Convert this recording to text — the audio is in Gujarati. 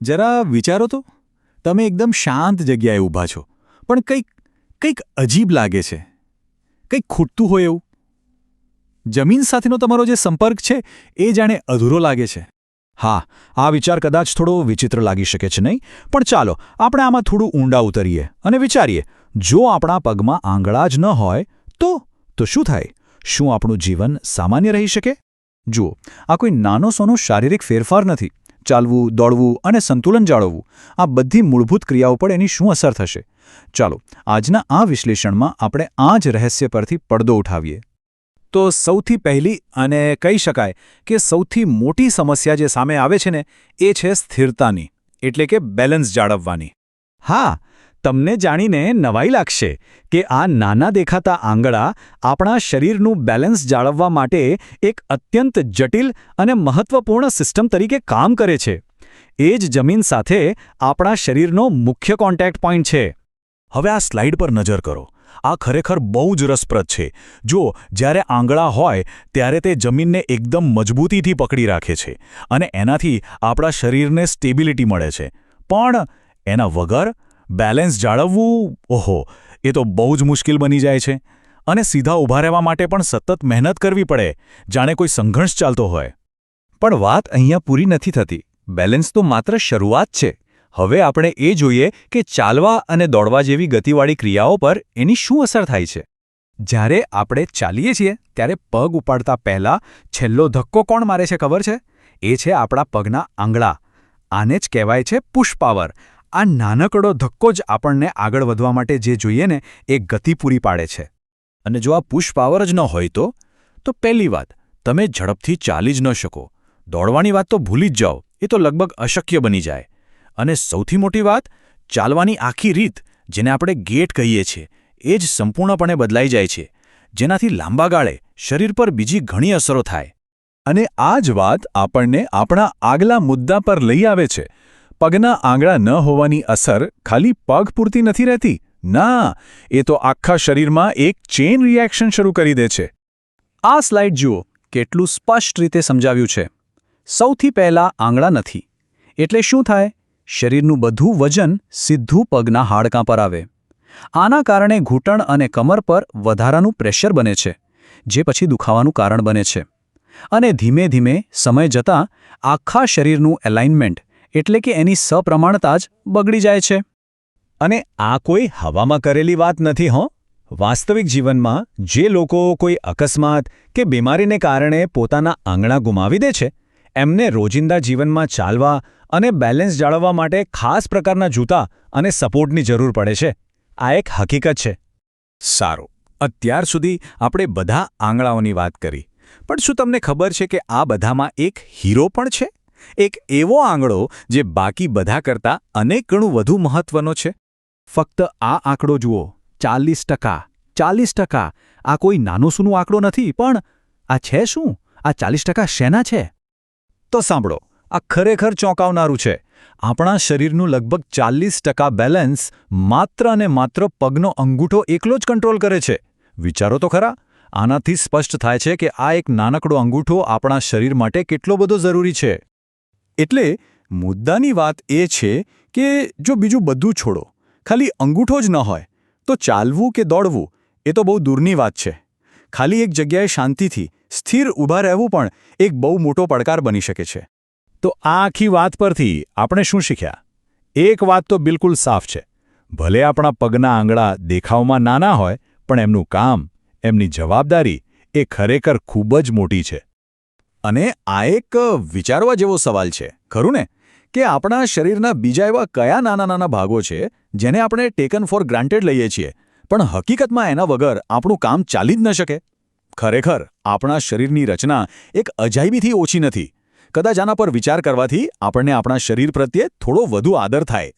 જરા વિચારો તો, તમે એકદમ શાંત જગ્યાએ ઊભા છો, પણ કંઈક કંઈક અજીબ લાગે છે, કંઈક ખૂટતું હોય એવું. જમીન સાથેનો તમારો જે સંપર્ક છે એ જાણે અધૂરો લાગે છે. હા, આ વિચાર કદાચ થોડો વિચિત્ર લાગી શકે છે નહીં, પણ ચાલો આપણે આમાં થોડું ઊંડા ઉતરીએ અને વિચારીએ, જો આપણા પગમાં આંગળા જ ન હોય તો શું થાય? શું આપણું જીવન સામાન્ય રહી શકે? જુઓ, આ કોઈ નાનો સોનો શારીરિક ફેરફાર નથી. ચાલવું, દોડવું અને સંતુલન જાળવવું, આ બધી મૂળભૂત ક્રિયાઓ પર એની શું અસર થશે? ચાલો આજના આ વિશ્લેષણમાં આપણે આ જ રહસ્ય પરથી પડદો ઉઠાવીએ. તો સૌથી પહેલી અને કહી શકાય કે સૌથી મોટી સમસ્યા જે સામે આવે છે ને, એ છે સ્થિરતાની, એટલે કે બેલેન્સ જાળવવાની. હા, તમને જાણીને નવાઈ લાગશે કે આ નાના દેખાતા આંગળા આપણા શરીરનું બેલેન્સ જાળવવા માટે એક અત્યંત જટિલ અને મહત્વપૂર્ણ સિસ્ટમ તરીકે કામ કરે છે. એ જ જમીન સાથે આપણા શરીરનો મુખ્ય કોન્ટેક્ટ પોઈન્ટ છે. હવે આ સ્લાઇડ પર નજર કરો. આ ખરેખર બહુ જ રસપ્રદ છે. જો જ્યારે આંગળા હોય ત્યારે તે જમીનને એકદમ મજબૂતીથી પકડી રાખે છે અને એનાથી આપણા શરીરને સ્ટેબિલિટી મળે છે. પણ એના વગર બેલેન્સ જાળવવું, ઓહો, એ તો બહુ જ મુશ્કેલ બની જાય છે. અને સીધા ઊભા રહેવા માટે પણ સતત મહેનત કરવી પડે, જાણે કોઈ સંઘર્ષ ચાલતો હોય. પણ વાત અહીંયા પૂરી નથી થતી. બેલેન્સ તો માત્ર શરૂઆત છે. હવે આપણે એ જોઈએ કે ચાલવા અને દોડવા જેવી ગતિવાળી ક્રિયાઓ પર એની શું અસર થાય છે. જ્યારે આપણે ચાલીએ છીએ ત્યારે પગ ઉપાડતા પહેલાં છેલ્લો ધક્કો કોણ મારે છે ખબર છે? એ છે આપણા પગના આંગળા. આને જ કહેવાય છે પુશ પાવર. આ નાનકડો ધક્કો જ આપણને આગળ વધવા માટે જે જોઈએ ને એ ગતિ પૂરી પાડે છે. અને જો આ પુશ પાવર જ ન હોય તો પહેલી વાત, તમે ઝડપથી ચાલી જ ન શકો. દોડવાની વાત તો ભૂલી જ જાઓ, એ તો લગભગ અશક્ય બની જાય. અને સૌથી મોટી વાત, ચાલવાની આખી રીત, જેને આપણે ગેટ કહીએ છીએ, એ જ સંપૂર્ણપણે બદલાઈ જાય છે, જેનાથી લાંબા ગાળે શરીર પર બીજી ઘણી અસરો થાય. અને આ જ વાત આપણને આપણા આગલા મુદ્દા પર લઈ આવે છે. પગના આંગળા ન હોવાની અસર ખાલી પગ પૂરતી નથી રહેતી. ના, એ તો આખા શરીરમાં એક ચેઇન રિએક્શન શરૂ કરી દે છે. આ સ્લાઇડ જુઓ, કેટલું સ્પષ્ટ રીતે સમજાવ્યું છે. સૌથી પહેલાં આંગળા નથી એટલે શું થાય? શરીરનું બધું વજન સીધું પગના હાડકાં પર આવે. આના કારણે ઘૂંટણ અને કમર પર વધારાનું પ્રેશર બને છે, જે પછી દુખાવાનું કારણ બને છે. અને ધીમે ધીમે સમય જતાં આખા શરીરનું એલાઇનમેન્ટ એટલે કે એની સપ્રમાણતા જ બગડી જાય છે. અને આ કોઈ હવામાં કરેલી વાત નથી હો. વાસ્તવિક જીવનમાં જે લોકો કોઈ અકસ્માત કે બીમારીને કારણે પોતાના આંગળા ગુમાવી દે છે, એમને રોજિંદા જીવનમાં ચાલવા અને બેલેન્સ જાળવવા માટે ખાસ પ્રકારના જૂતા અને સપોર્ટની જરૂર પડે છે. આ એક હકીકત છે. સારું, અત્યાર સુધી આપણે બધા આંગળાઓની વાત કરી, પણ શું તમને ખબર છે કે આ બધામાં એક હીરો પણ છે? એક એવો આંગળો જે બાકી બધા કરતાં અનેક ગણું વધુ મહત્વનો છે. ફક્ત આ આંકડો જુઓ, 40%. 40%! આ કોઈ નાનો સૂનો આંકડો નથી, પણ આ છે શું? આ 40% શેના છે? તો સાંભળો, આ ખરેખર ચોંકાવનારું છે. આપણા શરીરનું લગભગ 40% બેલેન્સ માત્ર અને માત્ર પગનો અંગૂઠો એકલો જ કંટ્રોલ કરે છે. વિચારો તો ખરા. આનાથી સ્પષ્ટ થાય છે કે આ એક નાનકડો અંગૂઠો આપણા શરીર માટે કેટલો બધો જરૂરી છે. એટલે મુદ્દાની વાત એ છે કે જો બીજું બધું છોડો, ખાલી અંગૂઠો જ ન હોય, તો ચાલવું કે દોડવું એ તો બહુ દૂરની વાત છે. ખાલી એક જગ્યાએ શાંતિથી સ્થિર ઊભા રહેવું પણ એક બહુ મોટો પડકાર બની શકે છે. તો આ આખી વાત પરથી આપણે શું શીખ્યા? એક વાત તો બિલકુલ સાફ છે. ભલે આપણા પગના આંગળા દેખાવમાં નાના હોય, પણ એમનું કામ, એમની જવાબદારી એ ખરેખર ખૂબ જ મોટી છે. અને આ એક વિચારવા જેવો સવાલ છે, ખરું ને? કે આપણા શરીરના બીજા એવા કયા નાના નાના ભાગો છે જેને આપણે ટેકન ફોર ગ્રાન્ટેડ લઈએ છીએ, પણ હકીકતમાં એના વગર આપણું કામ ચાલી જ ન શકે? ખરેખર આપણા શરીરની રચના એક અજાયબીથી ઓછી નથી. કદાચ આના પર વિચાર કરવાથી આપણને આપણા શરીર પ્રત્યે થોડો વધુ આદર થાય.